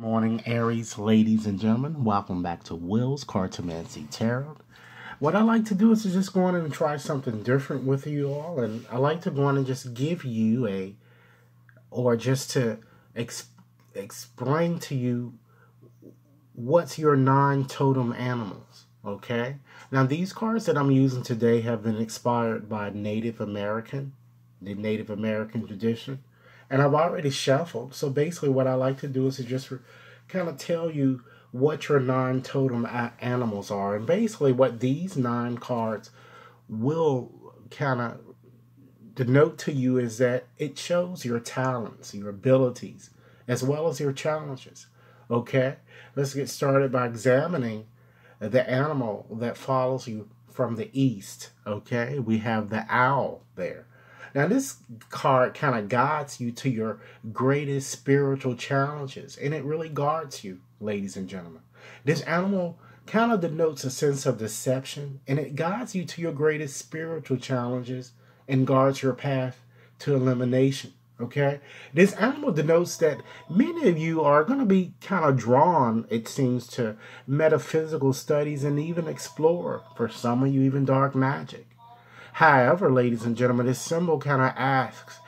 Morning, Aries, ladies and gentlemen. Welcome back to Will's Cartomancy Tarot. What I like to do is to just go on and try something different with you all, and I like to go on and just give you or just to explain to you what's your non-totem animals. Okay. Now these cards that I'm using today have been inspired by the Native American tradition. And I've already shuffled. So basically what I like to do is to just kind of tell you what your non-totem animals are. And basically what these 9 cards will kind of denote to you is that it shows your talents, your abilities, as well as your challenges. Okay? Let's get started by examining the animal that follows you from the east. Okay? We have the owl there. Now, this card kind of guides you to your greatest spiritual challenges, and it really guards you, ladies and gentlemen. This animal kind of denotes a sense of deception, and it guides you to your greatest spiritual challenges and guards your path to elimination. Okay? This animal denotes that many of you are going to be kind of drawn, it seems, to metaphysical studies and even explore, for some of you, even dark magic. However, ladies and gentlemen, this symbol kind of asks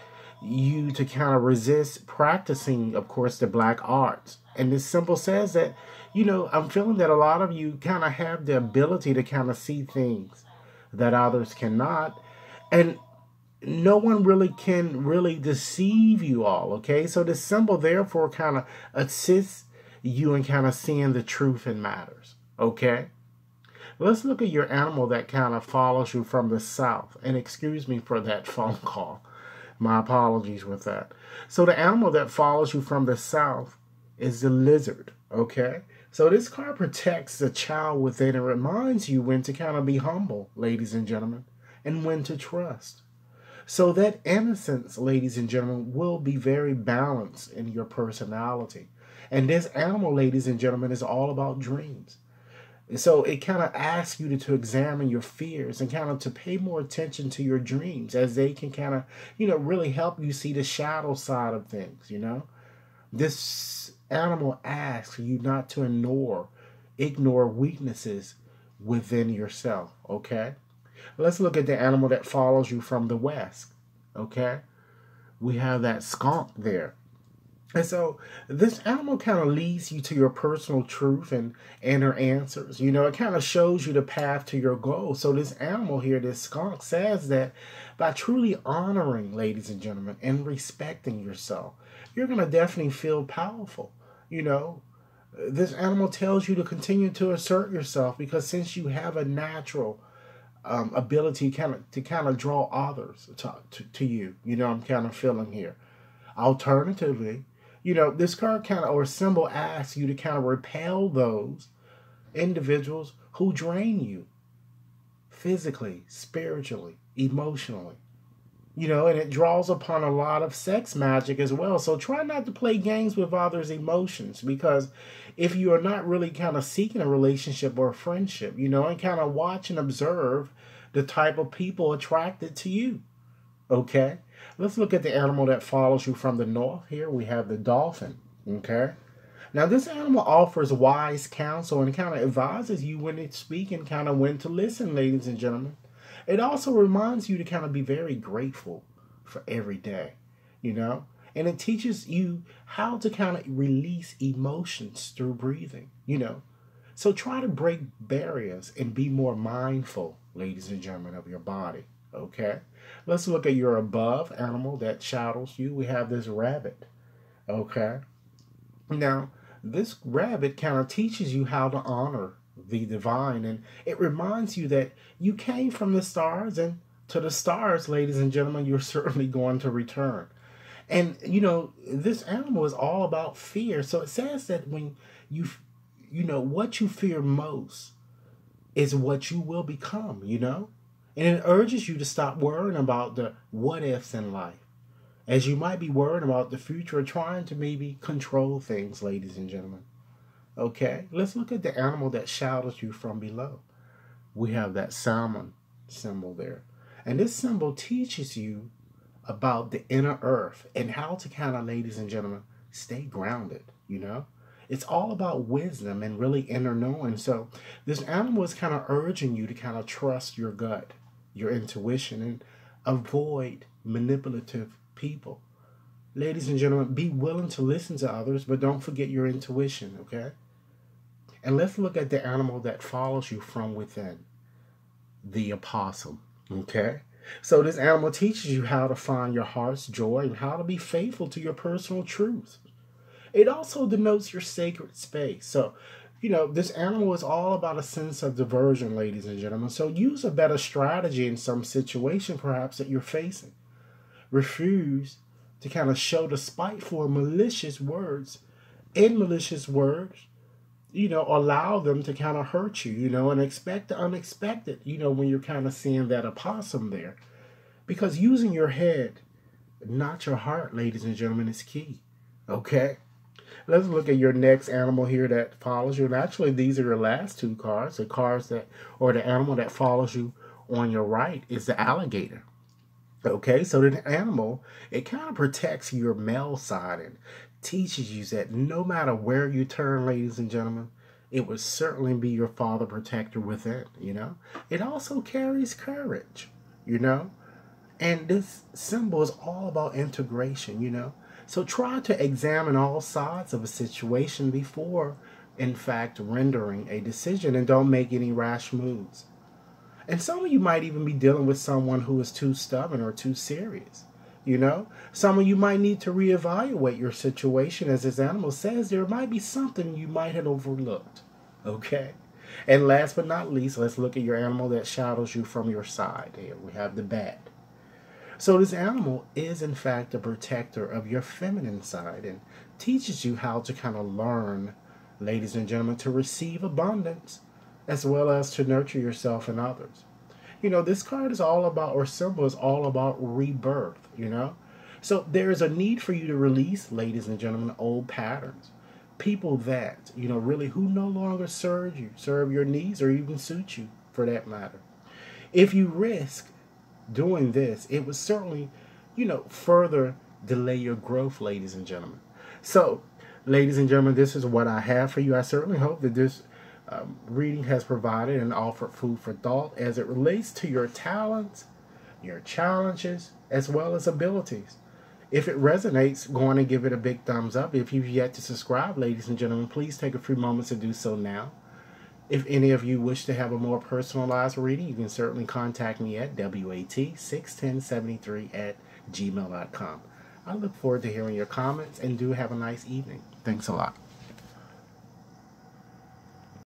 you to kind of resist practicing, of course, the black arts. And this symbol says that, I'm feeling that a lot of you kind of have the ability to kind of see things that others cannot. And no one really can really deceive you all, okay? So this symbol, therefore, kind of assists you in kind of seeing the truth in matters, okay? Let's look at your animal that kind of follows you from the south. And excuse me for that phone call. My apologies with that. So the animal that follows you from the south is the lizard, okay? So this card protects the child within and reminds you when to kind of be humble, ladies and gentlemen, and when to trust. So that innocence, ladies and gentlemen, will be very balanced in your personality. And this animal, ladies and gentlemen, is all about dreams. So it kind of asks you to examine your fears and kind of to pay more attention to your dreams, as they can kind of, really help you see the shadow side of things, This animal asks you not to ignore weaknesses within yourself, okay? Let's look at the animal that follows you from the west, okay? We have that skunk there. And so this animal kind of leads you to your personal truth and inner answers. It kind of shows you the path to your goal. So this animal here, this skunk, says that by truly honoring, ladies and gentlemen, and respecting yourself, you're going to definitely feel powerful. This animal tells you to continue to assert yourself, because since you have a natural ability to kind of draw others to you, I'm kind of feeling here. Alternatively, this card kind of, or symbol, asks you to kind of repel those individuals who drain you physically, spiritually, emotionally. And it draws upon a lot of sex magic as well. So try not to play games with others' emotions, because if you are not really kind of seeking a relationship or a friendship, and kind of watch and observe the type of people attracted to you. Okay? Let's look at the animal that follows you from the north. Here we have the dolphin. Okay? Now this animal offers wise counsel and kind of advises you when to speak and kind of when to listen, ladies and gentlemen. It also reminds you to kind of be very grateful for every day, And it teaches you how to kind of release emotions through breathing, So try to break barriers and be more mindful, ladies and gentlemen, of your body. Okay, let's look at your above animal that shadows you. We have this rabbit. Okay, now this rabbit kind of teaches you how to honor the divine, and it reminds you that you came from the stars, and to the stars, ladies and gentlemen, you're certainly going to return. And this animal is all about fear. So it says that when what you fear most is what you will become, And it urges you to stop worrying about the what ifs in life, as you might be worried about the future or trying to maybe control things, ladies and gentlemen. Okay, let's look at the animal that shadows you from below. We have that salmon symbol there. And this symbol teaches you about the inner earth and how to kind of, ladies and gentlemen, stay grounded, It's all about wisdom and really inner knowing. So this animal is kind of urging you to kind of trust your gut, your intuition, and avoid manipulative people. Ladies and gentlemen, be willing to listen to others, but don't forget your intuition, okay? And let's look at the animal that follows you from within, the opossum, okay? So this animal teaches you how to find your heart's joy and how to be faithful to your personal truth. It also denotes your sacred space. So, this animal is all about a sense of diversion, ladies and gentlemen. So use a better strategy in some situation, perhaps, that you're facing. Refuse to kind of show the spiteful or malicious words. In malicious words, allow them to kind of hurt you, and expect the unexpected, when you're kind of seeing that opossum there. Because using your head, not your heart, ladies and gentlemen, is key. Okay? Let's look at your next animal here that follows you. And actually, these are your last two cards. The animal that follows you on your right is the alligator. Okay, so the animal, it kind of protects your male side and teaches you that no matter where you turn, ladies and gentlemen, it would certainly be your father protector within, It also carries courage, And this symbol is all about integration, So try to examine all sides of a situation before, in fact, rendering a decision, and don't make any rash moves. And some of you might even be dealing with someone who is too stubborn or too serious. Some of you might need to reevaluate your situation. As this animal says, there might be something you might have overlooked. Okay? And last but not least, let's look at your animal that shadows you from your side. Here we have the bat. So this animal is, in fact, a protector of your feminine side and teaches you how to kind of learn, ladies and gentlemen, to receive abundance as well as to nurture yourself and others. This card is all about, or symbol is all about rebirth, So there is a need for you to release, ladies and gentlemen, old patterns. People that, really who no longer serve your needs, or even suit you for that matter. If you risk doing this, it would certainly, further delay your growth, ladies and gentlemen. So, ladies and gentlemen, this is what I have for you. I certainly hope that this reading has provided and offered food for thought as it relates to your talents, your challenges, as well as abilities. If it resonates, go on and give it a big thumbs up. If you've yet to subscribe, ladies and gentlemen, please take a few moments to do so now. If any of you wish to have a more personalized reading, you can certainly contact me at wat61073@gmail.com. I look forward to hearing your comments, and do have a nice evening. Thanks a lot.